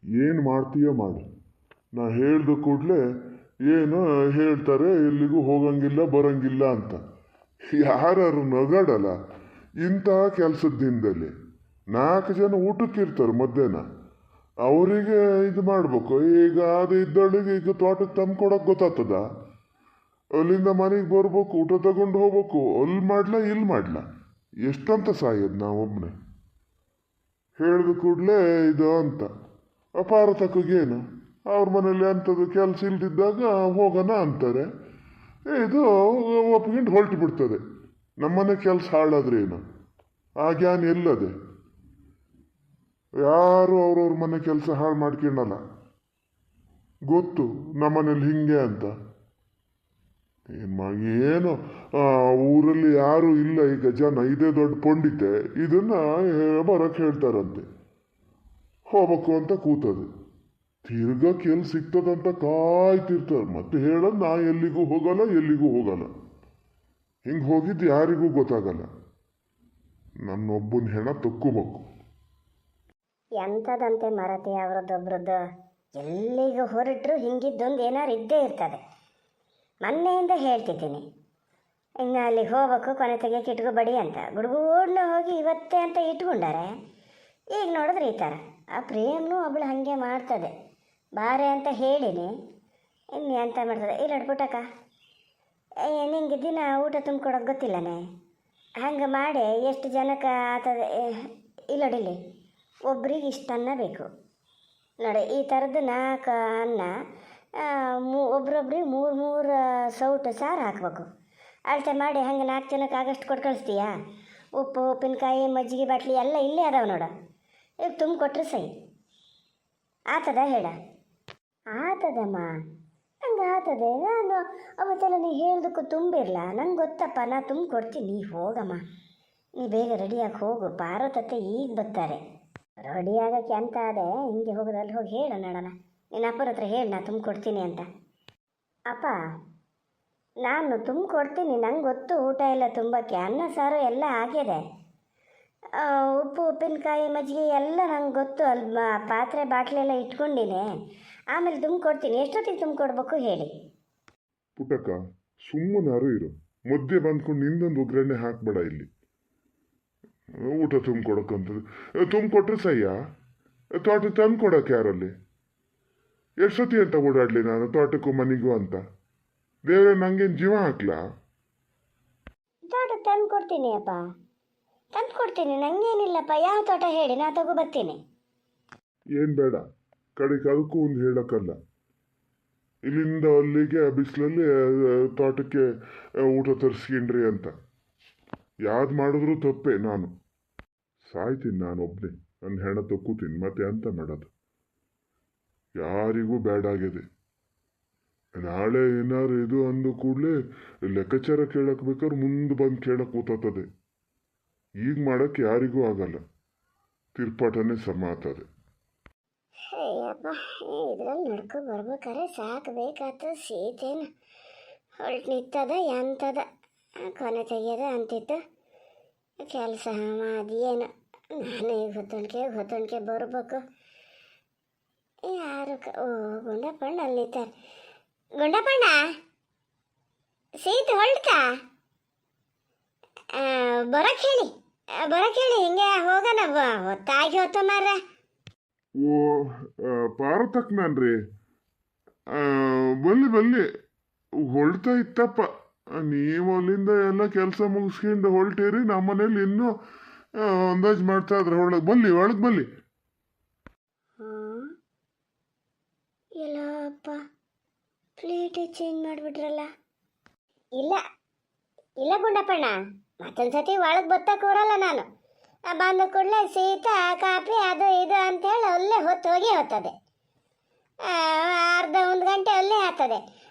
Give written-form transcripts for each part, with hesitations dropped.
ಏನು ಮಾಡ್ತೀಯೋ ಮಾಡು. ನಾ ಹೇಳ್ದ ಕೂಡಲೇ ಏನು ಹೇಳ್ತಾರೆ, ಎಲ್ಲಿಗೂ ಹೋಗಂಗಿಲ್ಲ ಬರಂಗಿಲ್ಲ ಅಂತ. ಯಾರು ನಗಾಡಲ್ಲ ಇಂತಹ ಕೆಲಸದ ದಿನದಲ್ಲಿ. 4 ಜನ ಊಟಕ್ಕಿರ್ತಾರೆ ಮಧ್ಯಾಹ್ನ, ಅವರಿಗೆ ಇದು ಮಾಡ್ಬೇಕು. ಈಗ ಅದು ಇದ್ದಳಿಗೆ ಈಗ ತೋಟಕ್ಕೆ ತಂದು ಕೊಡೋಕೆ ಗೊತ್ತಾಗ್ತದ? ಅಲ್ಲಿಂದ ಮನೆಗೆ ಬರ್ಬೇಕು, ಊಟ ತಗೊಂಡು ಹೋಗ್ಬೇಕು, ಅಲ್ಲಿ ಮಾಡ್ಲಾ ಇಲ್ಲಿ ಮಾಡ್ಲಾ, ಎಷ್ಟಂತ ಸಾಯೋದು ನಾವೊಬ್ಬನೇ. ಹೇಳಿದ ಕೂಡಲೇ ಇದು ಅಂತ ಅಪಾರ ತಕ್ಕಗೇನು ಅವ್ರ ಮನೇಲಿ ಅಂಥದ್ದು ಕೆಲಸ ಇಲ್ದಿದ್ದಾಗ ಹೋಗೋಣ ಅಂತಾರೆ. ಇದು ಒಪ್ಕೊಂಡು ಹೊರಟು ಬಿಡ್ತದೆ. ನಮ್ಮನೆ ಕೆಲಸ ಹಾಳಾದ್ರೇನು? ಆ ಜ್ಞಾನ ಎಲ್ಲದೆ? ಯಾರು ಅವ್ರವ್ರ ಮನೆ ಕೆಲಸ ಹಾಳು ಮಾಡ್ಕೊಳ್ಳಲ್ಲ. ಗೊತ್ತು ನಮ್ಮನೇಲಿ ಹಿಂಗೆ ಅಂತ. ಏನು ಊರಲ್ಲಿ ಯಾರು ಇಲ್ಲ ಈಗ ಜನ, ಇದೇ ದೊಡ್ಡ ಪಂಡಿತೆ ಇದನ್ನ ಬರಕ್ಕೆ ಹೇಳ್ತಾರಂತೆ. ಹೋಗ್ಬೇಕು ಅಂತ ಕೂತದೆ. ತಿರ್ಗಾ ಕೆಲ್ ಸಿಗ್ತದಂತ ಕಾಯ್ತಿರ್ತಾರೆ. ಮತ್ತೆ ಹೇಳೋದು ನಾ ಎಲ್ಲಿಗೂ ಹೋಗಲ್ಲ ಎಲ್ಲಿಗೂ ಹೋಗಲ್ಲ. ಹಿಂಗೆ ಹೋಗಿದ್ದು ಯಾರಿಗೂ ಗೊತ್ತಾಗಲ್ಲ. ನನ್ನೊಬ್ಬನ ಹೆಣ ತಕ್ಕೋಬೇಕು. ಎಂಥದಂತೆ ಮರತಿ ಅವರದ್ದೊಬ್ರದ್ದು. ಎಲ್ಲಿಗೂ ಹೊರಟ್ರು ಹಿಂಗಿದ್ದೊಂದು ಏನಾರು ಇದ್ದೇ ಇರ್ತದೆ. ಮೊನ್ನೆಯಿಂದ ಹೇಳ್ತಿದ್ದೀನಿ, ಇನ್ನು ಅಲ್ಲಿ ಹೋಗ್ಬೇಕು, ಕೊನೆ ತೆಗಿಯೋಕೆ ಇಟ್ಕೋಬೇಡಿ ಅಂತ. ಗುಡ್ಗೂಡ್ನ ಹೋಗಿ ಇವತ್ತೇ ಅಂತ ಇಟ್ಕೊಂಡಾರೆ. ಈಗ ನೋಡಿದ್ರೆ ಈ ಥರ. ಆ ಪ್ರೇಮ್ನೂ ಒಬ್ಳು ಹಾಗೆ ಮಾಡ್ತದೆ. ಬಾರೆ ಅಂತ ಹೇಳಿನಿ, ಇನ್ನು ಎಂತ ಮಾಡ್ತದೆ. ಇಲ್ಲ ಪುಟಕ, ನಿಂಗೆ ದಿನ ಊಟ ತುಂಬಿಕೊಡೋಕೆ ಗೊತ್ತಿಲ್ಲನೇ? ಹಂಗೆ ಮಾಡಿ ಎಷ್ಟು ಜನಕ್ಕೆ ಆತದೆ. ಇಲ್ಲಡಿಲಿ, ಒಬ್ರಿಗೆ ಇಷ್ಟು ಅನ್ನ ಬೇಕು ನೋಡಿ. ಈ ಥರದ್ದು 4 ಅನ್ನ ಒಬ್ರೊಬ್ರಿಗೆ 3 ಸೌಟು ಸಾರು ಹಾಕ್ಬೇಕು. ಅಳತೆ ಮಾಡಿ ಹಂಗೆ 4 ಜನಕ್ಕೆ ಆಗಷ್ಟು ಕೊಟ್ಟು ಕಳಿಸ್ತೀಯಾ? ಉಪ್ಪು, ಉಪ್ಪಿನಕಾಯಿ, ಮಜ್ಜಿಗೆ ಬಾಟ್ಲಿ ಎಲ್ಲ ಇಲ್ಲೇ ಅದಾವೆ ನೋಡ. ಈಗ ತುಂಬಿಕೊಟ್ರೆ ಸೈ ಆತದ ಹೇಳ? ಆತದಮ್ಮ, ಹಂಗೆ ಆತದೆ. ನಾನು ಅವತ್ತೆಲ್ಲ ನೀ ಹೇಳ್ದಕ್ಕೂ ತುಂಬಿರಲ್ಲ, ನಂಗೆ ಗೊತ್ತಪ್ಪ. ನಾ ತುಂಬಿಕೊಡ್ತೀನಿ, ನೀ ಹೋಗಮ್ಮ. ನೀ ಬೇಗ ರೆಡಿಯಾಗಿ ಹೋಗು. ಪಾರ್ವತತ್ತೆ ಈಗ ಬರ್ತಾರೆ. ರೆಡಿ ಆಗೋಕ್ಕೆ ಅಂತ ಅದೇ. ಹಿಂಗೆ ಹೋಗೋದಲ್ಲಿ ಹೋಗಿ ಹೇಳು ನೋಡೋಣ. ನಿನ್ನ ಅಪ್ಪರ ಹತ್ರ ಹೇಳಿ ನಾ ತುಂಬಿಕೊಡ್ತೀನಿ ಅಂತ. ಅಪ್ಪ, ನಾನು ತುಂಬಿಕೊಡ್ತೀನಿ, ನಂಗೆ ಗೊತ್ತು ಊಟ ಎಲ್ಲ ತುಂಬಕ್ಕೆ. ಅನ್ನ ಸಾರು ಎಲ್ಲ ಆಗಿದೆ. ಉಪ್ಪು, ಉಪ್ಪಿನಕಾಯಿ, ಮಜ್ಜಿಗೆ ಎಲ್ಲ ನಂಗೆ ಗೊತ್ತು. ಅಲ್ಲಿ ಪಾತ್ರೆ ಬಾಟ್ಲೆಲ್ಲ ಇಟ್ಕೊಂಡಿನಿ. ಆಮೇಲೆ ತುಂಬಿಕೊಡ್ತೀನಿ. ಎಷ್ಟೊತ್ತಿಗೆ ತುಂಬಿಕೊಡ್ಬೇಕು ಹೇಳಿ? ಪುಟಕ, ಸುಮ್ಮನಾರು ಇರು. ಮಧ್ಯೆ ಬಂದ್ಕೊಂಡು ನಿಂದೊಂದು ಒಗ್ಗರಣೆ ಹಾಕ್ಬೇಡ. ಇಲ್ಲಿ ಊಟ ತುಂಬಿಕೊಡಕ್ಕಂಥದ್ದು ತುಂಬಿಕೊಟ್ರೆ ಸಯ್ಯ. ತೋಟ ತಂದು ಕೊಡೋಕೆ ಯಾರಲ್ಲಿ? ಎಷ್ಟೊತ್ತಿ ಅಂತ ಓಡಾಡಲಿ ನಾನು ತೋಟಕ್ಕೂ ಮನೆಗೂ ಅಂತ? ದೇವ್ರೆ, ನಂಗೇನು ಜೀವ ಹಾಕ್ಲಾ? ತೋಟ ತಂದು ಕೊಡ್ತೀನಿ ಅಪ್ಪ, ತಂದು ಕೊಡ್ತೀನಿ. ನಂಗೇನಿಲ್ಲಪ್ಪ. ಯಾವ ತೋಟ ಹೇಳಿ, ನಾ ತಗೋ ಬರ್ತೀನಿ. ಏನು ಬೇಡ, ಕಡೆಗೆ ಅದಕ್ಕೂ ಒಂದು ಹೇಳಕ್ಕಲ್ಲ. ಇಲ್ಲಿಂದ ಅಲ್ಲಿಗೆ ಬಿಸಿಲಲ್ಲಿ ತೋಟಕ್ಕೆ ಊಟ ತರಿಸ್ಕೊಂಡ್ರಿ ಅಂತ ಯಾವ್ದು ಮಾಡಿದ್ರು ತಪ್ಪೆ. ನಾನು ಸಾಯ್ತೀನಿ, ನಾನೊಬ್ಬನೇ. ನನ್ನ ಹೆಣ ತಕ್ಕೋತೀನಿ. ಮತ್ತೆ ಅಂತ ಮಾಡೋದು? ಯಾರಿಗೂ ಬೇಡ ಆಗಿದೆ. ನಾಳೆ ಏನಾರು ಇದು ಅಂದ ಕೂಡಲೇ ಲೆಕ್ಕಾಚಾರ ಕೇಳಕ್ಕೆ ಬೇಕಾದ್ರೆ ಮುಂದೆ ಬಂದು ಕೇಳಕ್ಕೆ ಕೂತದೆ. ಈಗ ಮಾಡೋಕ್ಕೆ ಯಾರಿಗೂ ಆಗಲ್ಲ. ತಿರ್ಪಾಟನೇ ಸಮ ಆಗ್ತದೆ. ಅಯ್ಯಪ್ಪ, ಇದ್ರಲ್ಲಿ ನಡ್ಕೊ ಬರ್ಬೇಕಾರೆ ಸಾಕಬೇಕಾಗ್ತದೆ. ಸೀತೇನು ಹೊಲ್ಟು ನಿಂತದ ಎಂತದ ಕೊನೆ ತೆಗಿಯೋದ ಅಂತಿತ್ತು. ಕೆಲಸ ಅದೇನು. ನಾನು ಈಗ ಹೊತ್ತೊಂಡ್ಕೆ ಬರ್ಬೇಕು. ಯಾರು ಓ ಗುಂಡಪ್ಪಣ್ಣ ಅಲ್ಲಿ ನಿಂತಾರೆ. ಗುಂಡಪ್ಪಣ್ಣ, ಸೀತೆ ಹೊಲ್ಟಾ? ಬರಕ್ಕೆ ಹೇಳಿ ಹಿಂಗೆ ಹೋಗೋಣ. ಹೊತ್ತಾಗಿ ಹೊತ್ತ ಮಾರ. ಓ ಪಾರತಕ್ನನ್ರಿ, ಬಲ್ಲಿ ಹೊಳ್ತಾ ಇತ್ತಪ್ಪ. ನೀವು ಅಲ್ಲಿಂದ ಎಲ್ಲ ಕೆಲಸ ಮುಗಿಸ್ಕೊಂಡು ಹೊಲ್ಟೇರಿ. ನಮ್ಮ ಮನೇಲಿ ಇನ್ನೂ ಅಂದಾಜು ಮಾಡ್ತಾ ಇದ್ರೆ ಒಳಗೆ ಬಲ್ಲಿ. ಎಲ್ಲಪ್ಪ, ಪ್ಲೇಟೇ ಚೇಂಜ್ ಮಾಡಿಬಿಟ್ರಲ್ಲ. ಇಲ್ಲ ಗುಂಡಪ್ಪಣ್ಣ, ಮತ್ತೊಂದ್ಸತಿ ಒಳಗೆ ಬತ್ತಕ್ಕೆ ಬರಲ್ಲ ನಾನು. ಬಂದ ಕೂಡಲೇ ಸೀತಾ ಕಾಫಿ ಅದು ಇದು ಅಂತೇಳಿ ಅಲ್ಲೇ ಹೋಗ್ತದೆ. ಅರ್ಧ 1 ಗಂಟೆ ಅಲ್ಲೇ ಆಗ್ತದೆ.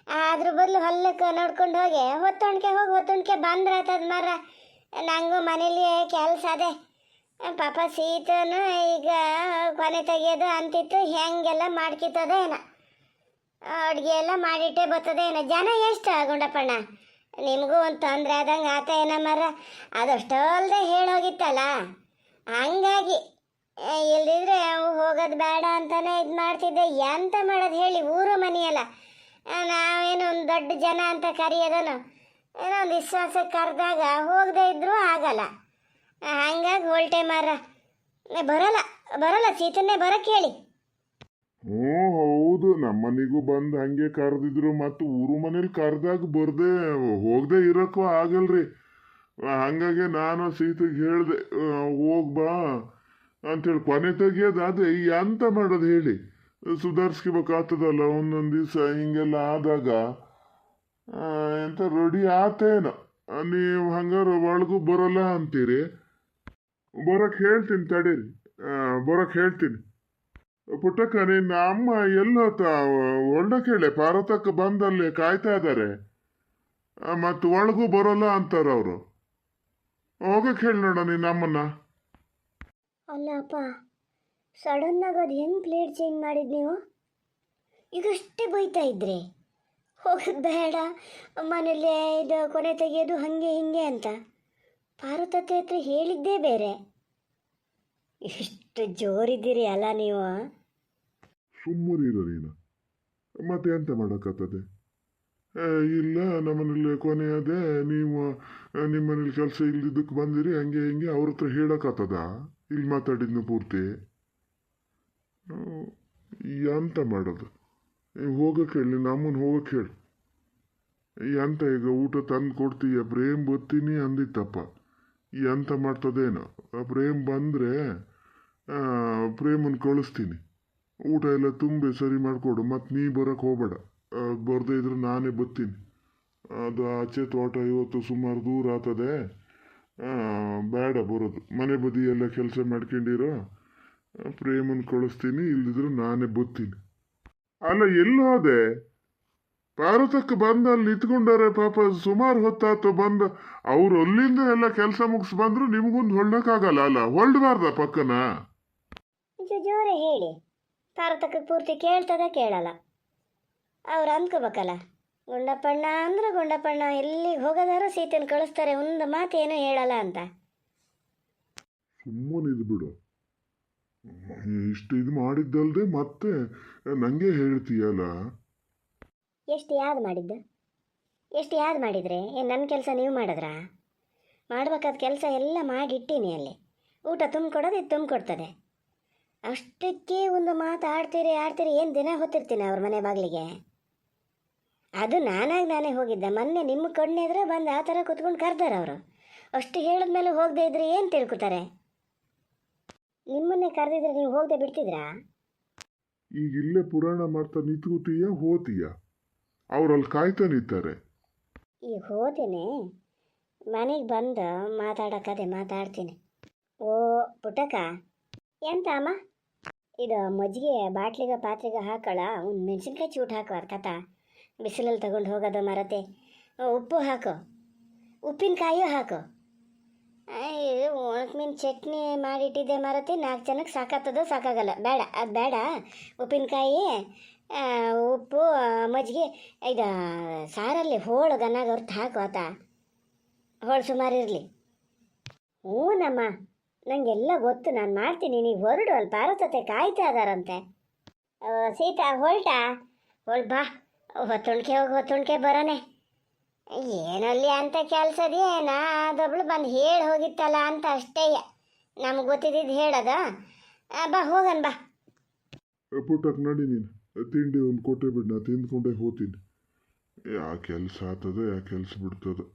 ಅದ್ರ ಬದಲು ಹೊಲಕ್ಕೆ ನೋಡ್ಕೊಂಡು ಹೋಗಿ ಹೊತ್ತೊಣ್ಕೆ ಬಂದ್ರೆ ಆಯ್ತದ ಮರ. ನಂಗೂ ಮನೇಲಿ ಕೆಲಸ ಅದೇ. ಪಾಪ ಸೀತನು ಈಗ ಕೊನೆ ತೆಗಿಯೋದು ಅಂತಿತ್ತು. ಹೆಂಗೆಲ್ಲ ಮಾಡ್ಕಿತ್ತದೇನ, ಅಡುಗೆ ಎಲ್ಲ ಮಾಡಿಟ್ಟೆ ಬರ್ತದೇನ. ಜನ ಎಷ್ಟು ಗುಂಡಪ್ಪಣ್ಣ? ನಿಮಗೂ ಒಂದು ತೊಂದರೆ ಆದಂಗೆ ಆತ ಏನ ಮರ. ಅದಷ್ಟೋ ಅಲ್ಲದೆ ಹೇಳೋಗಿತ್ತಲ್ಲ, ಹಂಗಾಗಿ ಇಲ್ದಿದ್ರೆ ಹೋಗೋದು ಬೇಡ ಅಂತಾನೆ ಇದು ಮಾಡ್ತಿದ್ದೆ. ಎಂತ ಮಾಡೋದು ಹೇಳಿ, ಊರು ಮನೆಯಲ್ಲ. ನಾವೇನು ಒಂದು ದೊಡ್ಡ ಜನ ಅಂತ ಕರೆಯೋದನು, ಏನೋ ಒಂದು ವಿಶ್ವಾಸಕ್ಕೆ ಕರೆದಾಗ ಹೋಗದೆ ಇದ್ರೂ ಆಗಲ್ಲ. ಹಂಗಾಗಿ ಹೊಲ್ಟೆ ಮಾರ. ಬರಲ್ಲ ಬರಲ್ಲ, ಸೀತನ್ನೇ ಬರಕ್ಕೆ ಹೇಳಿ. ಹ್ಞೂ ಹೌದು, ನಮ್ಮನಿಗೂ ಬಂದು ಹಂಗೆ ಕರೆದಿದ್ರು. ಮತ್ತು ಊರು ಮನೇಲಿ ಕರೆದಾಗ ಬರ್ದೆ ಹೋಗದೆ ಇರೋಕ್ಕೂ ಆಗಲ್ರಿ. ಹಂಗಾಗಿ ನಾನು ಸೀತೆಗೆ ಹೇಳಿದೆ ಹೋಗ್ಬಾ ಅಂತೇಳಿ. ಕೊನೆ ತೆಗಿಯೋದು ಅದೇ. ಎಂತ ಮಾಡೋದು ಹೇಳಿ, ಸುಧಾರಿಸ್ಕೋಬೇಕಾಗ್ತದಲ್ಲ ಒಂದೊಂದು ದಿವಸ. ಹಿಂಗೆಲ್ಲ ಆದಾಗ ಎಂತ ರೆಡಿ ಆತೇನೋ. ನೀವು ಹಂಗಾರೆ ಒಳಗೂ ಬರೋಲ್ಲ ಅಂತೀರಿ. ಬರೋಕ್ಕೆ ಹೇಳ್ತೀನಿ ತಡೀರಿ, ಬರೋಕ್ಕೆ ಹೇಳ್ತೀನಿ. ಪುಟ್ಟಕ್ಕ, ನಿನ್ನ ಅಮ್ಮ ಎಲ್ಲೋತ ಒಳ್ಳೆ ಕೇಳೆ ಪಾರ್ವತಕ್ಕೆ ಬಂದಲ್ಲಿ ಕಾಯ್ತಾ ಇದ್ದಾರೆ. ಮತ್ತು ಒಳಗೂ ಬರೋಲ್ಲ ಅಂತಾರ ಅವರು. ಹೋಗಕ್ಕೆ ಹೇಳಿ ನೋಡ ನಿನ್ನ ಅಮ್ಮನ್ನ. ಅಲ್ಲ ಅಪ್ಪ, ಸಡನ್ನಾಗಿ ಅದು ಹೆಂಗೆ ಪ್ಲೇಟ್ ಚೇಂಜ್ ಮಾಡಿದ್ ನೀವು? ಈಗಷ್ಟೇ ಬೈತಾ ಇದ್ರಿ ಹೋಗೋದು ಬೇಡ, ಮನೇಲಿ ಇದು ಕೊನೆ ತೆಗೆಯೋದು ಹಾಗೆ ಹಿಂಗೆ ಅಂತ. ಪಾರ್ವತತೆ ಹತ್ರ ಹೇಳಿದ್ದೇ ಬೇರೆ. ಎಷ್ಟು ಜೋರಿದ್ದೀರಿ ಅಲ್ಲ ನೀವು. ಸುಮ್ಮನಿರೋ ನೀನು, ಮತ್ತೆ ಎಂತ ಮಾಡೋಕ್ಕತ್ತದೆ? ಇಲ್ಲ ನಮ್ಮನೇಲಿ ಕೊನೆ ಅದೇ, ನೀವು ನಿಮ್ಮನೇಲಿ ಕೆಲಸ ಇಲ್ದಿದ್ದಕ್ಕೆ ಬಂದಿರಿ ಹಂಗೆ ಹಿಂಗೆ ಅವ್ರ ಹತ್ರ ಹೇಳೋಕ್ಕತ್ತದ? ಇಲ್ಲಿ ಮಾತಾಡಿದ್ನು ಪೂರ್ತಿ. ಎಂತ ಮಾಡೋದು? ಹೋಗಕ್ಕೆ ಹೇಳಿ, ನಮ್ಮನ್ನು ಹೋಗಕ್ಕೆ ಹೇಳಿ. ಎಂತ ಈಗ ಊಟ ತಂದು ಕೊಡ್ತೀಯ? ಪ್ರೇಮ್ ಬತ್ತೀನಿ ಅಂದಿತ್ತಪ್ಪ. ಎಂತ ಮಾಡ್ತದೇನೋ. ಪ್ರೇಮ್ ಬಂದರೆ ಪ್ರೇಮನ್ನು ಕಳಿಸ್ತೀನಿ. ಊಟ ಎಲ್ಲ ತುಂಬಿ ಸರಿ ಮಾಡಿಕೊಡು. ಮತ್ತು ನೀ ಬರೋಕ್ಕೆ ಹೋಗಬೇಡ. ಬರದೇ ಇದ್ರೆ ನಾನೇ ಬತ್ತೀನಿ. ಅದು ಆಚೆ ತೋಟ ಇವತ್ತು ಸುಮಾರು ದೂರ ಆಗ್ತದೆ. ಬೇಡ ಬರೋದು. ಮನೆ ಬದಿ ಎಲ್ಲ ಕೆಲಸ ಮಾಡ್ಕೊಂಡಿರೋ. ಪ್ರೇಮನ್ನು ಕಳಿಸ್ತೀನಿ, ಇಲ್ದಿದ್ರೆ ನಾನೇ ಬತ್ತೀನಿ. ಅಲ್ಲ ಎಲ್ಲೋ ಅದೇ ಪಾರ್ವತಕ್ಕೆ ಬಂದು ಅಲ್ಲಿ ನಿಂತ್ಕೊಂಡಾರೆ ಪಾಪ. ಸುಮಾರು ಹೊತ್ತಾತು ಬಂದು. ಅವ್ರು ಅಲ್ಲಿಂದ ಎಲ್ಲ ಕೆಲಸ ಮುಗಿಸ್ ಬಂದ್ರು ನಿಮಗೊಂದು ಹೊಳ್ಳಕ್ಕಾಗಲ್ಲ ಅಲ್ಲ? ಹೊಳ್ಬಾರ್ದ ಪಕ್ಕನ? ಜೋರೇ ಹೇಳಿ. ಪಾರ್ವತಕ್ಕೆ ಪೂರ್ತಿ ಕೇಳ್ತದ ಕೇಳಲ್ಲ? ಅವ್ರು ಅಂದ್ಕೋಬೇಕಲ್ಲ. ಗುಂಡಪ್ಪಣ್ಣ ಅಂದ್ರೆ ಗುಂಡಪ್ಪಣ್ಣ, ಎಲ್ಲಿಗೆ ಹೋಗೋದಾರು ಸೀತೆನ ಕಳಿಸ್ತಾರೆ, ಒಂದು ಮಾತೇನು ಹೇಳಲ್ಲ ಅಂತ. ಸುಮ್ಮನಿದು ಬಿಡು. ಇಷ್ಟು ಇದು ಮಾಡಿದ್ದಲ್ದೆ ಮತ್ತೆ ನನಗೆ ಹೇಳ್ತೀಯಲ್ಲ. ಎಷ್ಟು ಯಾವ್ದು ಮಾಡಿದ್ದು? ಎಷ್ಟು ಯಾವ್ದು ಮಾಡಿದ್ರೆ ಏನು ನನ್ನ ಕೆಲಸ ನೀವು ಮಾಡಿದ್ರಾ? ಮಾಡ್ಬೇಕಾದ ಕೆಲಸ ಎಲ್ಲ ಮಾಡಿಟ್ಟೀನಿ ಅಲ್ಲಿ. ಊಟ ತುಂಬಿಕೊಡೋದು ಇದು ತುಂಬಿಕೊಡ್ತದೆ. ಅಷ್ಟಕ್ಕೆ ಒಂದು ಮಾತು ಆಡ್ತೀರಿ ಏನು ದಿನ ಹೊತ್ತಿರ್ತೀನಿ ಅವ್ರ ಮನೆ ಬಾಗಿಲಿಗೆ? ಅದು ನಾನೇ ಹೋಗಿದ್ದೆ. ಮೊನ್ನೆ ನಿಮ್ಮ ಕಣ್ಣೆ ಎದುರು ಬಂದು ಆ ಥರ ಕುತ್ಕೊಂಡು ಕರೆದಾರೆ ಅವರು. ಅಷ್ಟು ಹೇಳಿದ್ಮೇಲೆ ಹೋಗದೆ ಇದ್ರೆ ಏನು ತಿಳ್ಕೊತಾರೆ? ನಿಮ್ಮನ್ನೇ ಕರೆದಿದ್ರೆ ನೀವು ಹೋಗದೆ ಬಿಡ್ತಿದ್ರಾ? ಈಗ ಇಲ್ಲೇ ಪುರಾಣ ಮಾಡ್ತಾ ನಿಂತ್ಕೋತೀಯ ಹೋತೀಯ? ಅವ್ರಲ್ಲಿ ಕಾಯ್ತಾ ನಿಂತಾರೆ. ಈಗ ಹೋತೀನಿ, ಮನೆಗೆ ಬಂದು ಮಾತಾಡೋಕ್ಕದೆ ಮಾತಾಡ್ತೀನಿ. ಓ ಪುಟ್ಟಕ್ಕ, ಎಂತ ಅಮ್ಮ ಇದು ಮಜ್ಜಿಗೆ ಬಾಟ್ಲಿಗೆ ಪಾತ್ರೆಗೆ ಹಾಕೋಳ? ಒಂದು ಮೆಣಸಿನ್ಕಾಯಿ ಚೂಟ್ ಹಾಕೋ ಅರ್ಕತ. ಬಿಸಿಲಲ್ಲಿ ತಗೊಂಡು ಹೋಗೋದು ಮರತೆ. ಉಪ್ಪು ಹಾಕು, ಉಪ್ಪಿನಕಾಯಿಯೂ ಹಾಕು. ಒಣಕ ಮೀನು ಚಟ್ನಿ ಮಾಡಿಟ್ಟಿದ್ದೆ ಮರತೆ. 4 ಜನಕ್ಕೆ ಸಾಕಾಗ್ತದೋ ಸಾಕಾಗಲ್ಲ? ಬೇಡ, ಅದು ಬೇಡ. ಉಪ್ಪಿನಕಾಯಿ, ಉಪ್ಪು, ಮಜ್ಜಿಗೆ. ಇದು ಸಾರಲ್ಲಿ ಹೋಳು ಗನ್ನಾಗ ಹೊರ್ತು ಹಾಕು ಆತ. ಹೋಳು ಸುಮಾರು ಇರಲಿ. ಹ್ಞೂನಮ್ಮ, ನನಗೆಲ್ಲ ಗೊತ್ತು, ನಾನು ಮಾಡ್ತೀನಿ. ನೀವು ಹೊರಡು, ಅಲ್ಲಿ ಪಾರ್ವತತೆ ಕಾಯ್ತಾ ಇದಾರಂತೆ. ಸೀತಾ ಹೊಲ್ಟಾ? ಬಾ, ಹೊತ್ತುಣ್ಕೆ ಹೋಗಿ ಹೊತ್ತುಣ್ಕೆ ಬರೋನೆ. ಏನಲ್ಲಿ ಅಂತ ಕೆಲಸದೇ ನಾ ಅದೊಬ್ಳು ಬಂದು ಹೇಳಿ ಹೋಗಿತ್ತಲ್ಲ ಅಂತ ಅಷ್ಟೇ. ನಮ್ಗೆ ಗೊತ್ತಿದ್ದು ಹೇಳೋದ? ಬಾ ಹೋಗನ್ ಬಾ. ಪುಟ್ಟಕ್ಕೆ ನಡಿ ನೀನು. ತಿಂಡಿ ಒಂದು ಕೊಟ್ಟೆ ಬಿಡು, ನಾ ತಿಂದ್ಕೊಂಡೇ ಹೋಗ್ತೀನಿ. ಯಾ ಕೆಲಸ ಆಗ್ತದೆ ಯಾ ಕೆಲಸ ಬಿಡ್ತದೆ.